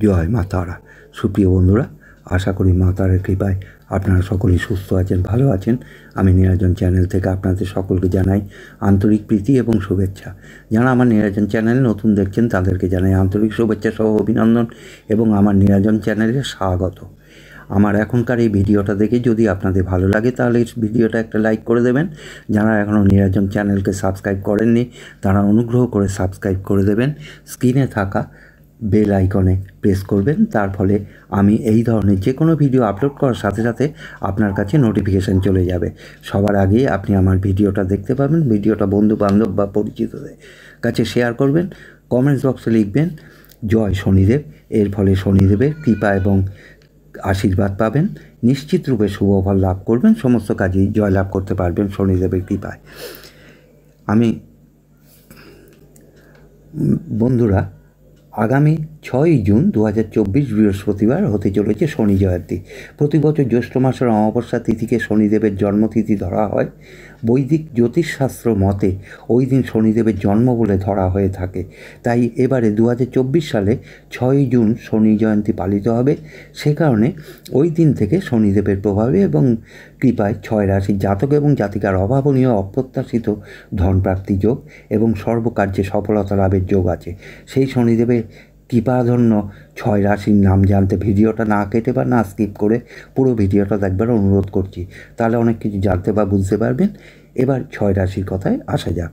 জয় মা তারা। সুপ্রিয় বন্ধুরা, আশা করি মা তারার কৃপায় আপনারা সকলেই সুস্থ আছেন, ভালো আছেন। আমি নীরাজন চ্যানেল থেকে আপনাদের সকলকে জানাই আন্তরিক প্রীতি এবং শুভেচ্ছা। যারা আমার নীরাজন চ্যানেল নতুন দেখছেন তাদেরকে জানাই আন্তরিক শুভেচ্ছা সহ অভিনন্দন এবং আমার নীরাজন চ্যানেলে স্বাগত। আমার এখনকার এই ভিডিওটা দেখে যদি আপনাদের ভালো লাগে তাহলে এই ভিডিওটা একটা লাইক করে দেবেন। যারা এখনও নীরাজন চ্যানেলকে সাবস্ক্রাইব করেননি তারা অনুগ্রহ করে সাবস্ক্রাইব করে দেবেন। স্ক্রিনে থাকা বেল আইকনে প্রেস করবেন, তার ফলে আমি এই ধরনের যে কোনো ভিডিও আপলোড করার সাথে সাথে আপনার কাছে নোটিফিকেশান চলে যাবে। সবার আগে আপনি আমার ভিডিওটা দেখতে পাবেন। ভিডিওটা বন্ধু বান্ধব বা পরিচিতদের কাছে শেয়ার করবেন। কমেন্টস বক্সে লিখবেন জয় শনিদেব। এর ফলে শনিদেবের কৃপা এবং আশীর্বাদ পাবেন, নিশ্চিত রূপে শুভ ফল লাভ করবেন, সমস্ত কাজেই জয়লাভ করতে পারবেন শনিদেবের কৃপায়। আমি বন্ধুরা, আগামী 6ই জুন 2024 বৃহস্পতিবার হতে চলেছে শনি জয়ন্তী। প্রতি বছর জ্যৈষ্ঠ মাসের অমাবস্যা তিথিকে শনিদেবের জন্মতিথি ধরা হয়। বৈদিক জ্যোতিষশাস্ত্র মতে ওই দিন শনিদেবের জন্ম বলে ধরা হয়ে থাকে। তাই এবারে 2024 সালে 6ই জুন শনি জয়ন্তী পালিত হবে। সে কারণে ওই দিন থেকে শনিদেবের প্রভাবে এবং কৃপায় 6 রাশির জাতক এবং জাতিকার অভাবনীয় অপ্রত্যাশিত ধনপ্রাপ্তি যোগ এবং সর্বকার্যে সফলতা লাভের যোগ আছে। সেই শনিদেবের কৃপাধন্য 6 রাশির নাম জানতে ভিডিওটা না কেটে বা না স্কিপ করে পুরো ভিডিওটা দেখবার অনুরোধ করছি, তাহলে অনেক কিছু জানতে বা বুঝতে পারবেন। এবার 6 রাশির কথায় আসা যাক।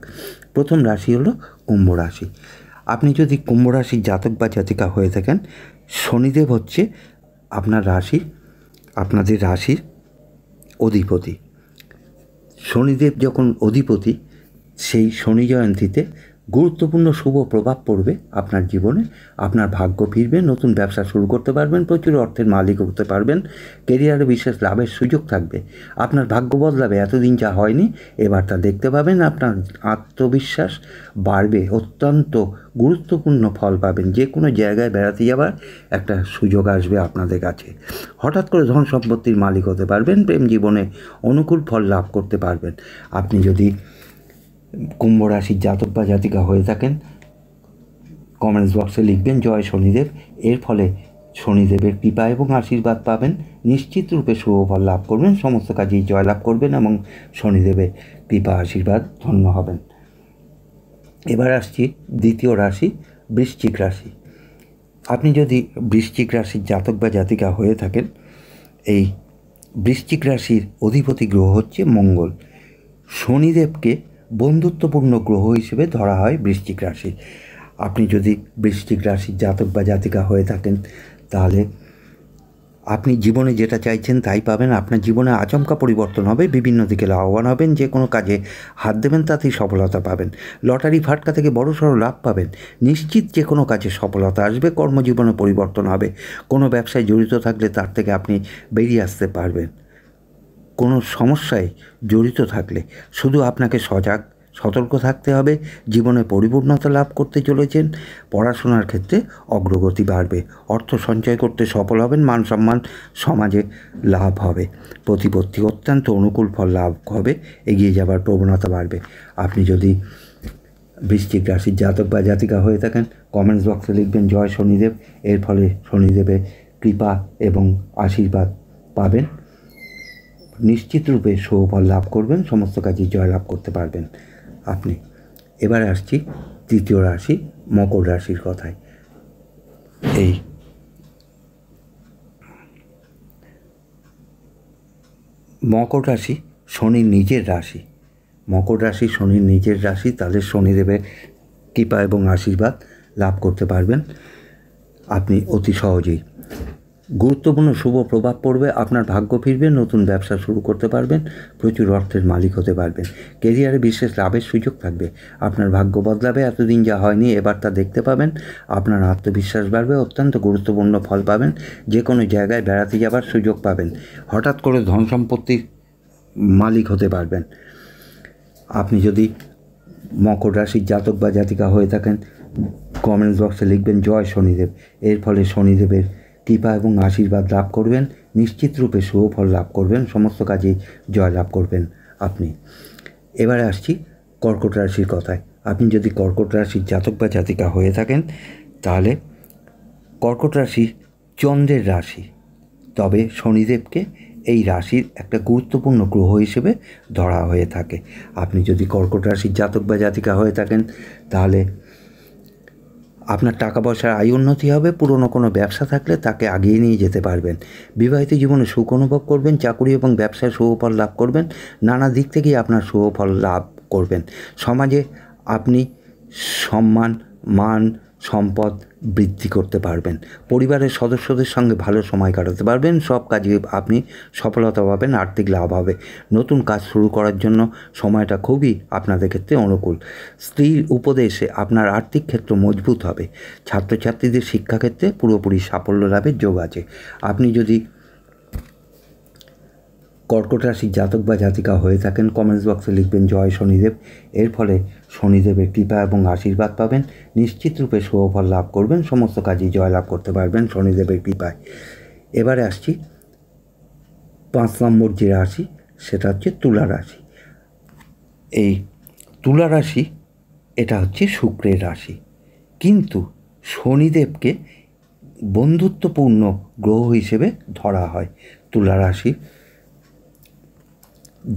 প্রথম রাশি হলো কুম্ভ রাশি। আপনি যদি কুম্ভ রাশির জাতক বা জাতিকা হয়ে থাকেন, শনিদেব হচ্ছে আপনাদের রাশির অধিপতি। শনিদেব যখন অধিপতি, সেই শনি জয়ন্তীতে গুরুত্বপূর্ণ শুভ প্রভাব পড়বে আপনার জীবনে। আপনার ভাগ্য ফিরবে, নতুন ব্যবসা শুরু করতে পারবেন, প্রচুর অর্থের মালিক হতে পারবেন, কেরিয়ারে বিশেষ লাভের সুযোগ থাকবে, আপনার ভাগ্য বদলাবে, এতদিন যা হয়নি এবার তা দেখতে পাবেন। আপনার আত্মবিশ্বাস বাড়বে, অত্যন্ত গুরুত্বপূর্ণ ফল পাবেন, যে কোনো জায়গায় বেড়াতে যাওয়ার একটা সুযোগ আসবে আপনাদের কাছে। হঠাৎ করে ধন সম্পত্তির মালিক হতে পারবেন, প্রেম জীবনে অনুকূল ফল লাভ করতে পারবেন। আপনি যদি কুম্ভ রাশির জাতক বা জাতিকা হয়ে থাকেন, কমেন্টস বক্সে লিখবেন জয় শনিদেব। এর ফলে শনিদেবের কৃপা এবং আশীর্বাদ পাবেন, নিশ্চিত রূপে শুভ ফল লাভ করবেন, সমস্ত কাজেই জয়লাভ করবেন এবং শনিদেবের কৃপা আশীর্বাদ ধন্য হবেন। এবার আসছি দ্বিতীয় রাশি, বৃশ্চিক রাশি। আপনি যদি বৃশ্চিক রাশির জাতক বা জাতিকা হয়ে থাকেন, এই বৃশ্চিক রাশির অধিপতি গ্রহ হচ্ছে মঙ্গল। শনিদেবকে বন্ধুত্বপূর্ণ গ্রহ হিসেবে ধরা হয় বৃশ্চিক রাশি। আপনি যদি বৃশ্চিক রাশির জাতক বা জাতিকা হয়ে থাকেন, তাহলে আপনি জীবনে যেটা চাইছেন তাই পাবেন। আপনার জীবনে আচমকা পরিবর্তন হবে, বিভিন্ন দিকে লাভবান হবেন, যে কোনো কাজে হাত দেবেন তাতেই সফলতা পাবেন। লটারি ফাটকা থেকে বড়সড় লাভ পাবেন, নিশ্চিত যে কোনো কাজে সফলতা আসবে, কর্মজীবনে পরিবর্তন হবে। কোনো ব্যবসায় জড়িত থাকলে তার থেকে আপনি বেরিয়ে আসতে পারবেন। কোনো সমস্যায় জড়িত থাকলে শুধু আপনাকে সতর্ক থাকতে হবে। জীবনে পরিপূর্ণতা লাভ করতে চলেছেন, পড়াশোনার ক্ষেত্রে অগ্রগতি বাড়বে, অর্থ সঞ্চয় করতে সফল হবেন, মান সম্মান সমাজে লাভ হবে, প্রতিপত্তি অত্যন্ত অনুকূল ফল লাভ হবে, এগিয়ে যাবার প্রবণতা বাড়বে। আপনি যদি বৃশ্চিক রাশির জাতক বা জাতিকা হয়ে থাকেন, কমেন্টস বক্সে লিখবেন জয় শনিদেব। এর ফলে শনিদেবের কৃপা এবং আশীর্বাদ পাবেন, নিশ্চিত রূপে শুভ ফল লাভ করবেন, সমস্ত কাজে জয়লাভ করতে পারবেন আপনি। এবারে আসছি তৃতীয় রাশি, মকর রাশির কথায়। এই মকর রাশি শনির নিজের রাশি। মকর রাশি শনির নিজের রাশি, তাদের শনিদেবের কৃপা এবং আশীর্বাদ লাভ করতে পারবেন আপনি অতি সহজেই। গুরুত্বপূর্ণ শুভ প্রভাব পড়বে, আপনার ভাগ্য ফিরবে, নতুন ব্যবসা শুরু করতে পারবেন, প্রচুর অর্থের মালিক হতে পারবেন, কেরিয়ারে বিশেষ লাভের সুযোগ থাকবে, আপনার ভাগ্য বদলাবে, এতদিন যা হয়নি এবার তা দেখতে পাবেন, আপনার আত্মবিশ্বাস বাড়বে, অত্যন্ত গুরুত্বপূর্ণ ফল পাবেন, যে কোনো জায়গায় বেড়াতে যাবার সুযোগ পাবেন, হঠাৎ করে ধন সম্পত্তির মালিক হতে পারবেন। আপনি যদি মকর রাশির জাতক বা জাতিকা হয়ে থাকেন, কমেন্টস বক্সে লিখবেন জয় শনিদেব। এর ফলে শনিদেবের কৃপা এবং আশীর্বাদ লাভ করবেন, নিশ্চিত রূপে শুভ ফল লাভ করবেন, সমস্ত কাজেই জয় লাভ করবেন আপনি। এবারে আসছি কর্কট রাশির কথায়। আপনি যদি কর্কট রাশির জাতক বা জাতিকা হয়ে থাকেন, তাহলে কর্কট রাশি চন্দ্রের রাশি, তবে শনিদেবকে এই রাশির একটা গুরুত্বপূর্ণ গ্রহ হিসেবে ধরা হয়ে থাকে। আপনি যদি কর্কট রাশির জাতক বা জাতিকা হয়ে থাকেন তাহলে আপনার টাকা পয়সার আয় উন্নতি হবে, পুরনো কোনো ব্যবসা থাকলে তাকে আগিয়ে নিয়ে যেতে পারবেন, বিবাহিত জীবনে সুখ অনুভব করবেন, চাকুরি এবং ব্যবসায় শুভফল লাভ করবেন, নানা দিক থেকেই আপনার শুভফল লাভ করবেন। সমাজে আপনি সম্মান, মান, সম্পদ বৃদ্ধি করতে পারবেন, পরিবারের সদস্যদের সঙ্গে ভালো সময় কাটাতে পারবেন, সব কাজে আপনি সফলতা পাবেন, আর্থিক লাভ হবে। নতুন কাজ শুরু করার জন্য সময়টা খুবই আপনাদের ক্ষেত্রে অনুকূল। স্ত্রীর উপদেশে আপনার আর্থিক ক্ষেত্র মজবুত হবে। ছাত্রছাত্রীদের শিক্ষাক্ষেত্রে পুরোপুরি সাফল্য লাভের যোগ আছে। আপনি যদি কর্কট রাশির জাতক বা জাতিকা হয়ে থাকেন, কমেন্টস বক্সে লিখবেন জয় শনিদেব। এর ফলে শনিদেবের কৃপা এবং আশীর্বাদ পাবেন, নিশ্চিত রূপে শুভফল লাভ করবেন, সমস্ত কাজে জয় লাভ করতে পারবেন শনিদেবের কৃপায়। এবারে আসছি 5 নম্বর যে রাশি, সেটা হচ্ছে তুলা রাশি। এই তুলা রাশি এটা হচ্ছে শুক্রের রাশি, কিন্তু শনিদেবকে বন্ধুত্বপূর্ণ গ্রহ হিসেবে ধরা হয়। তুলা রাশি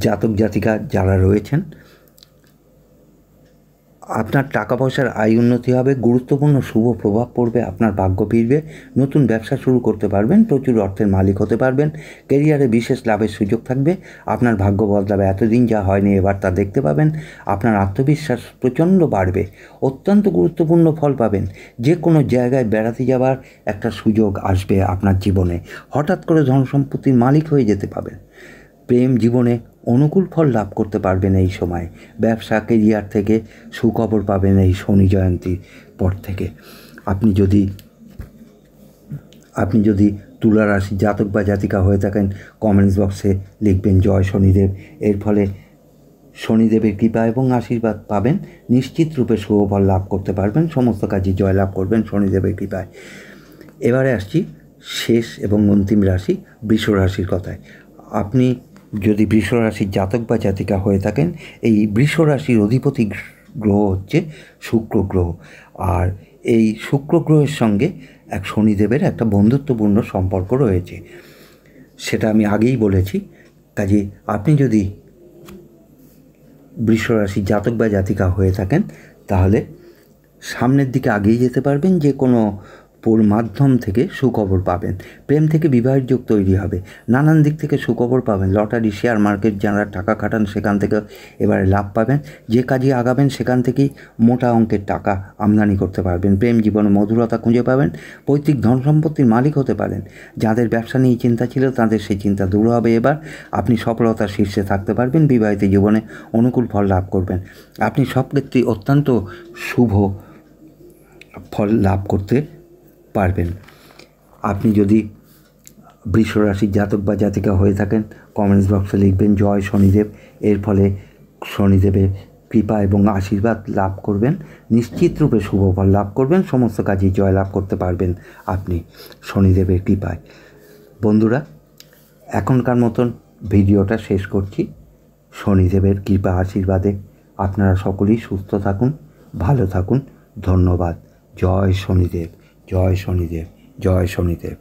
জাতক জাতিকা যারা রয়েছেন, আপনার টাকা পয়সার আয় উন্নতি হবে, গুরুত্বপূর্ণ শুভ প্রভাব পড়বে, আপনার ভাগ্য ফিরবে, নতুন ব্যবসা শুরু করতে পারবেন, প্রচুর অর্থের মালিক হতে পারবেন, ক্যারিয়ারে বিশেষ লাভের সুযোগ থাকবে, আপনার ভাগ্য বদলাবে, এতদিন যা হয়নি এবার তা দেখতে পাবেন, আপনার আত্মবিশ্বাস প্রচণ্ড বাড়বে, অত্যন্ত গুরুত্বপূর্ণ ফল পাবেন, যে কোনো জায়গায় বেড়াতে যাওয়ার একটা সুযোগ আসবে আপনার জীবনে, হঠাৎ করে ধন সম্পত্তির মালিক হয়ে যেতে পাবেন, প্রেম জীবনে অনুকূল ফল লাভ করতে পারবেন এই সময়, ব্যবসা কেরিয়ার থেকে সুখবর পাবেন এই শনি জয়ন্তীর পর থেকে। আপনি যদি তুলা রাশি জাতক বা জাতিকা হয়ে থাকেন, কমেন্টস বক্সে লিখবেন জয় শনিদেব। এর ফলে শনিদেবের কৃপা এবং আশীর্বাদ পাবেন, নিশ্চিত রূপে শুভফল লাভ করতে পারবেন, সমস্ত কাজে জয় লাভ করবেন শনিদেবের কৃপায়। এবারে আসছি শেষ এবং অন্তিম রাশি বৃষ রাশির কথায়। আপনি যদি বৃষ রাশির জাতক বা জাতিকা হয়ে থাকেন, এই বৃষ রাশির অধিপতি গ্রহ হচ্ছে শুক্র গ্রহ, আর এই শুক্র গ্রহের সঙ্গে এক শনিদেবের একটা বন্ধুত্বপূর্ণ সম্পর্ক রয়েছে, সেটা আমি আগেই বলেছি। কাজে আপনি যদি বৃষ রাশির জাতক বা জাতিকা হয়ে থাকেন তাহলে সামনের দিকে আগিয়ে যেতে পারবেন, যে কোনো মাধ্যম থেকে সুখবর পাবেন, প্রেম থেকে বিবাহের যোগ তৈরি হবে, নানান দিক থেকে সুখবর পাবেন, লটারি, শেয়ার মার্কেট যারা টাকা খাটান সেখান থেকে এবারে লাভ পাবেন, যে কাজে আগাবেন সেখান থেকেই মোটা অঙ্কের টাকা আমদানি করতে পারবেন, প্রেম জীবনে মধুরতা খুঁজে পাবেন, পৈতৃক ধন সম্পত্তির মালিক হতে পারেন, যাদের ব্যবসা নিয়ে চিন্তা ছিল তাদের সেই চিন্তা দূর হবে, এবার আপনি সফলতার শীর্ষে থাকতে পারবেন, বিবাহিত জীবনে অনুকূল ফল লাভ করবেন, আপনি সব ক্ষেত্রেই অত্যন্ত শুভ ফল লাভ করতে পারবেন। আপনি যদি বৃষ রাশির জাতক বা জাতিকা হয়ে থাকেন, কমেন্টস বক্সে লিখবেন জয় শনিদেব। এর ফলে শনিদেবের কৃপা এবং আশীর্বাদ লাভ করবেন, নিশ্চিত রূপে শুভ ফল লাভ করবেন, সমস্ত কাজে জয় লাভ করতে পারবেন আপনি শনিদেবের কৃপায়। বন্ধুরা, এখনকার মতন ভিডিওটা শেষ করছি। শনিদেবের কৃপা আশীর্বাদে আপনারা সকলেই সুস্থ থাকুন, ভালো থাকুন। ধন্যবাদ। জয় শনিদেব, জয় শনিদেব, জয় শনিদেব।